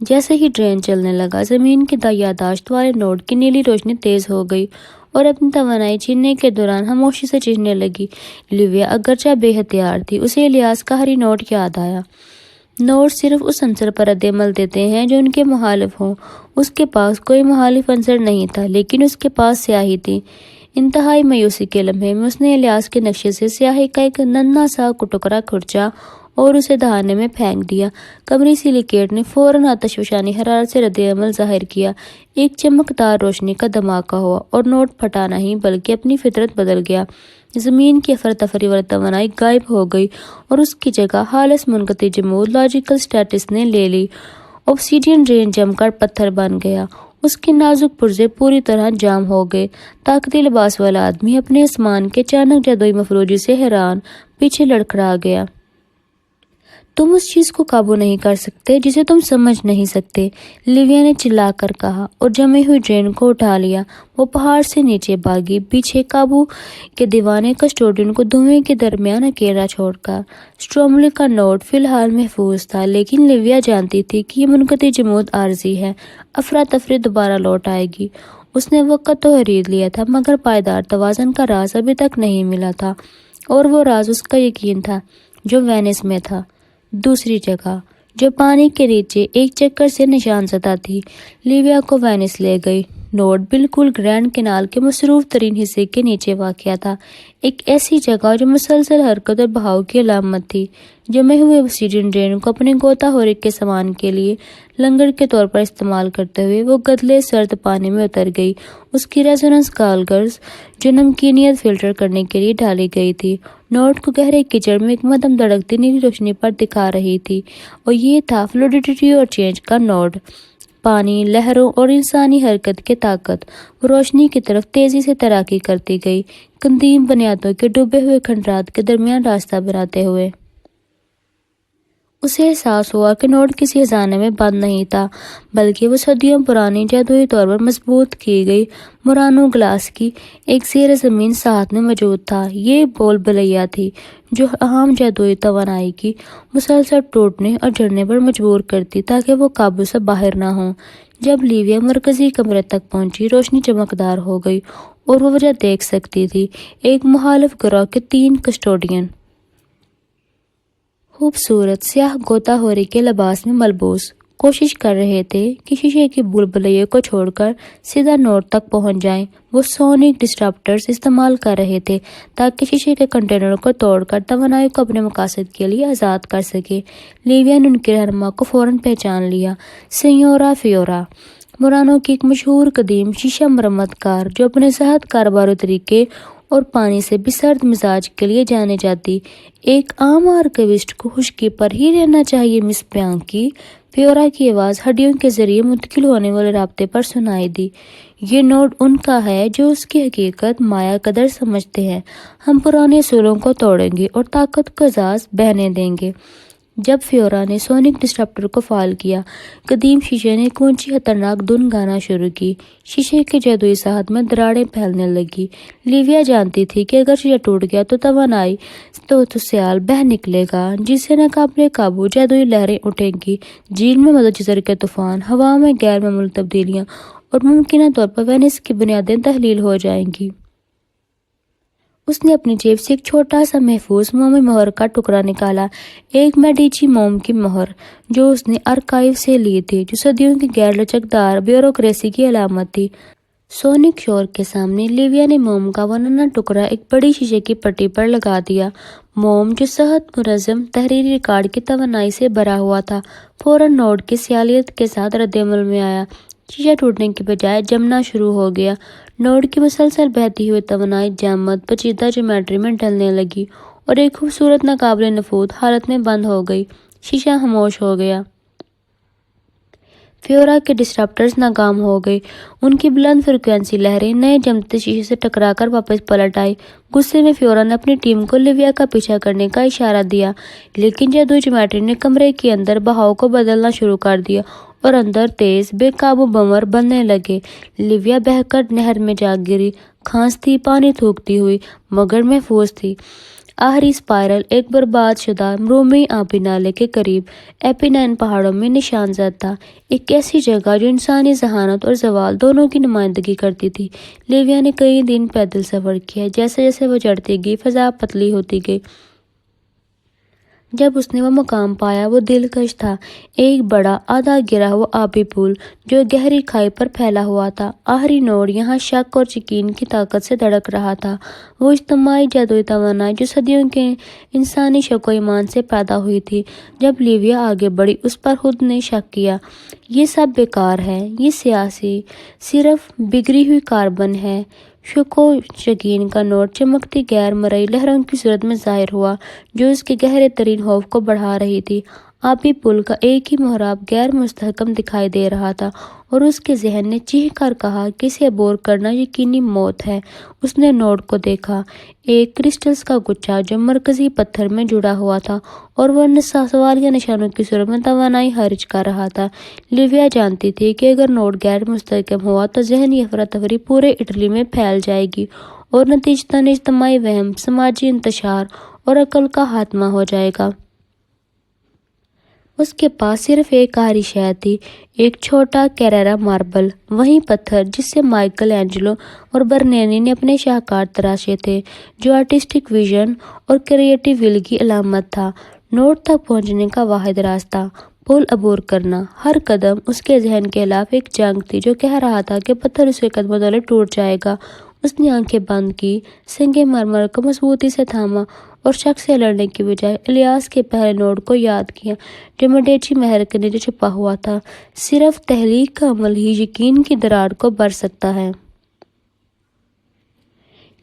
جیسے ہی ٹرین چلنے لگا، زمین کی یاداشت والے نوٹ کی نیلی روشنی تیز ہو گئی اور اپنی توانائی چھیننے کے دوران خاموشی سے چیخنے لگی۔ لیویا اگرچہ بے ہتھیار تھی، اسے الیاس کا ہری نوٹ یاد آیا۔ نوٹ صرف اس عنصر پر رد عمل دیتے ہیں جو ان کے مخالف ہوں۔ اس کے پاس کوئی مخالف عنصر نہیں تھا، لیکن اس کے پاس سیاہی تھی۔ انتہائی مایوسی کے لمحے میں اس نے الیاس کے نقشے سے سیاہی کا ایک ننھا سا ٹکڑا کھرچا اور اسے دہانے میں پھینک دیا۔ قمری سلیکیٹ نے فوراً آتش فشانی حرارت سے رد عمل ظاہر کیا۔ ایک چمکدار روشنی کا دھماکہ ہوا اور نوٹ پھٹا نہیں بلکہ اپنی فطرت بدل گیا۔ زمین کی افراتفری والی توانائی غائب ہو گئی اور اس کی جگہ خالص منقطع جمود لاجیکل اسٹیٹس نے لے لی۔ اوبسیڈین رین جم کر پتھر بن گیا۔ اس کے نازک پرزے پوری طرح جام ہو گئے۔ طاقتی لباس والا آدمی اپنے آسمان کے اچانک جادوئی مفروضی سے حیران پیچھے لڑکھڑا گیا۔ تم اس چیز کو قابو نہیں کر سکتے جسے تم سمجھ نہیں سکتے، لیویا نے چلا کر کہا اور جمی ہوئی ٹرین کو اٹھا لیا۔ وہ پہاڑ سے نیچے بھاگی، پیچھے قابو کے دیوانے کسٹوڈین کو دھوئیں کے درمیان اکیلا چھوڑ کر۔ اسٹروملی کا نوٹ فی الحال محفوظ تھا، لیکن لیویا جانتی تھی کہ یہ منقطع جمود عارضی ہے، افراتفری دوبارہ لوٹ آئے گی۔ اس نے وقت تو خرید لیا تھا، مگر پائیدار توازن کا راز ابھی تک نہیں ملا تھا، اور وہ راز اس کا یقین تھا جو وینس میں تھا، دوسری جگہ جو پانی کے نیچے ایک چکر سے نشان زدہ تھی۔ لیویا کو وینس لے گئی۔ نوٹ بالکل گرینڈ کنال کے مصروف ترین حصے کے نیچے واقع تھا، ایک ایسی جگہ جو مسلسل حرکت اور بہاؤ کی علامت تھی۔ جمے ہوئے اوبسیڈین رین کو اپنے غوطہ خوری کے سامان کے لیے لنگر کے طور پر استعمال کرتے ہوئے وہ گدلے سرد پانی میں اتر گئی۔ اس کی ریزوننس گاگلز جو نمکینیت فلٹر کرنے کے لیے ڈالی گئی تھی، نوٹ کو گہرے کیچڑ میں ایک مدھم دھڑکتی نیلی روشنی پر دکھا رہی تھی، اور یہ تھا فلوڈیٹی اور چینج کا نوٹ۔ پانی، لہروں اور انسانی حرکت کی طاقت، وہ روشنی کی طرف تیزی سے ترقی کرتی گئی، قدیم بنیادوں کے ڈوبے ہوئے کھنڈرات کے درمیان راستہ بناتے ہوئے۔ اسے احساس ہوا کہ نوٹ کسی خزانے میں بند نہیں تھا، بلکہ وہ صدیوں پرانی جادوئی طور پر مضبوط کی گئی مرانو گلاس کی ایک زیر زمین ساحت میں موجود تھا۔ یہ بول بلیا تھی جو عام جادوئی توانائی کی مسلسل ٹوٹنے اور جڑنے پر مجبور کرتی تاکہ وہ قابو سے باہر نہ ہوں۔ جب لیویا مرکزی کمرے تک پہنچی، روشنی چمکدار ہو گئی اور وہ وجہ دیکھ سکتی تھی۔ ایک مخالف گروہ کے 3 کسٹوڈین خوبصورت سیاہ غوطہ خوری کے لباس میں ملبوس کوشش کر رہے تھے کہ شیشے کی بھول بھلائیے کو چھوڑ کر سیدھا نوٹ تک پہنچ جائیں۔ وہ سونک ڈسٹرپٹرز استعمال کر رہے تھے تاکہ شیشے کے کنٹینر کو توڑ کر توانائی کو اپنے مقاصد کے لیے آزاد کر سکے۔ لیویا نے ان کے رہنما کو فوراً پہچان لیا، سینیورا فیورا، مرانو کی ایک مشہور قدیم شیشہ مرمت کار جو اپنے صحت کاربارو طریقے اور پانی سے بھی سرد مزاج کے لیے جانے جاتی۔ ایک عام آرکیوسٹ کو خشکی پر ہی رہنا چاہیے مس پیانکی، فیورا کی آواز ہڈیوں کے ذریعے منتقل ہونے والے رابطے پر سنائی دی۔ یہ نوٹ ان کا ہے جو اس کی حقیقت مایا قدر سمجھتے ہیں۔ ہم پرانے اصولوں کو توڑیں گے اور طاقت کا اعزاز بہنے دیں گے۔ جب فیورا نے سونک ڈسٹرپٹر کو فعال کیا، قدیم شیشے نے ایک اونچی خطرناک دھن گانا شروع کی۔ شیشے کے جادوئی ساحت میں دراڑیں پھیلنے لگی۔ لیویا جانتی تھی کہ اگر شیشہ ٹوٹ گیا تو توانائی تو سیال بہہ نکلے گا، جس سے ناقابل قابو جادوئی لہریں اٹھیں گی، جھیل میں مدجزر کے طوفان، ہوا میں غیر معمولی تبدیلیاں، اور ممکنہ طور پر وینس کی بنیادیں تحلیل ہو جائیں گی۔ اس نے اپنی جیب سے ایک چھوٹا سا محفوظ مومی مہر کا ٹکڑا نکالا، ایک میڈیچی موم کی مہر جو اس نے آرکائیو سے لی تھی، جو صدیوں کی غیر لچکدار بیوروکریسی کی علامت تھی۔ سونک شور کے سامنے لیویا نے موم کا وہ ننھا ٹکڑا ایک بڑی شیشے کی پٹی پر لگا دیا۔ موم جو صحت، منظم تحریری ریکارڈ کی توانائی سے بھرا ہوا تھا، فوراً نوٹ کی سیالیت کے ساتھ رد عمل میں آیا۔ شیشہ ٹوٹنے کے بجائے جمنا شروع ہو گیا۔ نوٹ کی مسلسل بہتی ہوئی توانائی جامد پیچیدہ جیومیٹری میں ڈھلنے لگی اور ایک خوبصورت ناقابل نفوذ حالت میں بند ہو گئی۔ شیشہ خاموش ہو گیا۔ فیورا کے ڈسٹرپٹرز ناکام ہو گئے۔ ان کی بلند فریکوینسی لہریں نئے جمتے شیشے سے ٹکرا کر واپس پلٹ آئی۔ غصے میں فیورا نے اپنی ٹیم کو لیویا کا پیچھا کرنے کا اشارہ دیا، لیکن جادوئی جیومیٹری نے کمرے کے اندر بہاؤ کو بدلنا شروع کر دیا اور اندر تیز بے قابو بمر بننے لگے۔ لیویا بہہ کر نہر میں جا گری، کھانستی، پانی تھوکتی ہوئی، مگر محفوظ تھی۔ آخری اسپائرل ایک برباد شدہ رومی آبی نالے کے قریب اپینائن پہاڑوں میں نشان زد تھا، ایک ایسی جگہ جو انسانی ذہانت اور زوال دونوں کی نمائندگی کرتی تھی۔ لیویا نے کئی دن پیدل سفر کیا، جیسے جیسے وہ چڑھتی گئی فضا پتلی ہوتی گئی۔ جب اس نے وہ مقام پایا، وہ دلکش تھا، ایک بڑا آدھا گرا ہوا آبی پول جو گہری کھائی پر پھیلا ہوا تھا۔ آخری نوڈ یہاں شک اور یقین کی طاقت سے دھڑک رہا تھا، وہ اجتماعی جادوئی توانائی جو صدیوں کے انسانی شک و ایمان سے پیدا ہوئی تھی۔ جب لیویا آگے بڑھی، اس پر خود نے شک کیا، یہ سب بیکار ہے، یہ سیاسی صرف بگڑی ہوئی کاربن ہے۔ شک و یقین کا نوٹ چمکتی غیر مرئی لہروں کی صورت میں ظاہر ہوا جو اس کے گہرے ترین خوف کو بڑھا رہی تھی۔ آبی پل کا ایک ہی محراب غیر مستحکم دکھائی دے رہا تھا اور اس کے ذہن نے چیخ کر کہا کہ اسے عبور کرنا یقینی موت ہے۔ اس نے نوڈ کو دیکھا، ایک کرسٹلز کا گچھا جو مرکزی پتھر میں جڑا ہوا تھا اور وہ سوالیہ نشانوں کی صورت میں توانائی خارج کر رہا تھا۔ لیویا جانتی تھی کہ اگر نوڈ غیر مستحکم ہوا تو ذہنی افراتفری پورے اٹلی میں پھیل جائے گی اور نتیجتاً اجتماعی وہم، سماجی انتشار اور عقل کا خاتمہ ہو جائے گا۔ اس کے پاس صرف ایک آخری شے تھی، ایک چھوٹا کیریرا ماربل، وہی پتھر جس سے مائیکل اینجلو اور برنینی نے اپنے شاہکار تراشے تھے، جو آرٹسٹک ویژن اور کریٹو ول کی علامت تھا۔ نوڈ تک پہنچنے کا واحد راستہ پل عبور کرنا۔ ہر قدم اس کے ذہن کے خلاف ایک جنگ تھی جو کہہ رہا تھا کہ پتھر اس کے قدموں تلے ٹوٹ جائے گا۔ اس نے آنکھیں بند کی، سنگ مرمر کو مضبوطی سے تھاما اور شک سے لڑنے کی بجائے الیاس کے پہلے نوڈ کو یاد کیا جو میڈیچی مہر کے نیچے چھپا ہوا تھا۔ صرف تحلیق کا عمل ہی یقین کی درار کو بھر سکتا ہے۔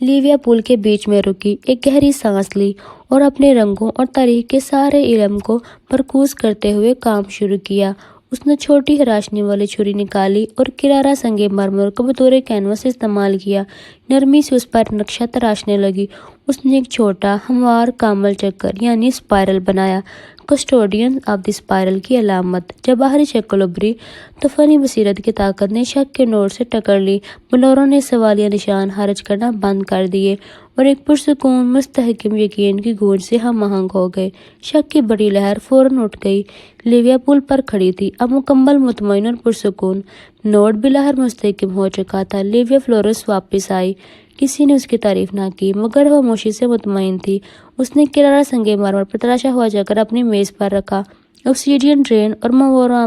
لیویا پل کے بیچ میں رکی، ایک گہری سانس لی اور اپنے رنگوں اور تاریخ کے سارے علم کو مرکوز کرتے ہوئے کام شروع کیا۔ اس نے چھوٹی خراشنی والی چھری نکالی اور کرارا سنگ مرمر کو بطور کینوس استعمال کیا، نرمی سے اس پر نقشہ تراشنے لگی۔ اس نے ایک چھوٹا ہموار کامل چکر یعنی اسپائرل بنایا، کسٹوڈین آف دی اسپائرل کی علامت۔ جب آخری شکل ابھری تو فنی بصیرت کی طاقت نے شک کے نوڈ سے ٹکر لی، بلوروں نے سوالیہ نشان خارج کرنا بند کر دیے اور ایک پرسکون مستحکم یقین کی گونج سے ہم آہنگ ہو گئے۔ شک کی بڑی لہر فوراً اٹھ گئی۔ لیویا پل پر کھڑی تھی، اب مکمل مطمئن اور پرسکون۔ نوڈ بالآخر مستحکم ہو چکا تھا۔ لیویا فلورس واپس آئی، کسی نے اس کی تعریف نہ کی مگر وہ خاموشی سے مطمئن تھی۔ اس نے کرارا سنگ مرمر پر تراشا ہوا چکر اپنی میز پر رکھا، آکسیجن ڈرین اور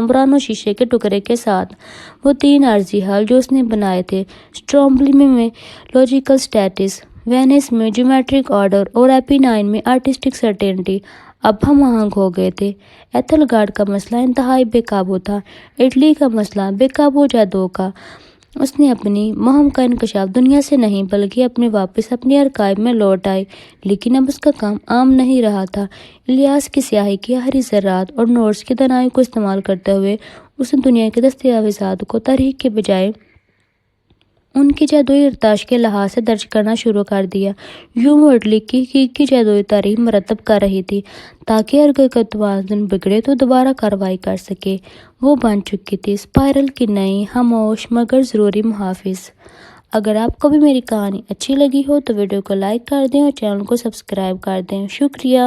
مرانو شیشے کے ٹکڑے کے ساتھ۔ وہ 3 عارضی حل جو اس نے بنائے تھے، سٹرومبلی میں لاجیکل سٹیٹس، وینس میں جیومیٹرک آرڈر اور اپینائن میں آرٹسٹک سرٹینٹی، اب ہم آہنگ ہو گئے تھے۔ ایتھلگارڈ کا مسئلہ انتہائی بے قابو تھا، اٹلی کا مسئلہ بے قابو جادو کا۔ اس نے اپنی مہم کا انکشاف دنیا سے نہیں بلکہ اپنی ارکائیو میں لوٹ آئی، لیکن اب اس کا کام عام نہیں رہا تھا۔ الیاس کی سیاہی کی آخری ذرات اور نوٹس کی دانائی کو استعمال کرتے ہوئے اس نے دنیا کے دستاویزات کو تاریخ کے بجائے ان کی جادوئی ارتاش کے لحاظ سے درج کرنا شروع کر دیا۔ یوں وہ اٹلی کی حقیقی جادوئی تاریخ مرتب کر رہی تھی تاکہ اگر کا توازن بگڑے تو دوبارہ کارروائی کر سکے۔ وہ بن چکی تھی اسپائرل کی نئی، خاموش مگر ضروری محافظ۔ اگر آپ کو بھی میری کہانی اچھی لگی ہو تو ویڈیو کو لائک کر دیں اور چینل کو سبسکرائب کر دیں۔ شکریہ۔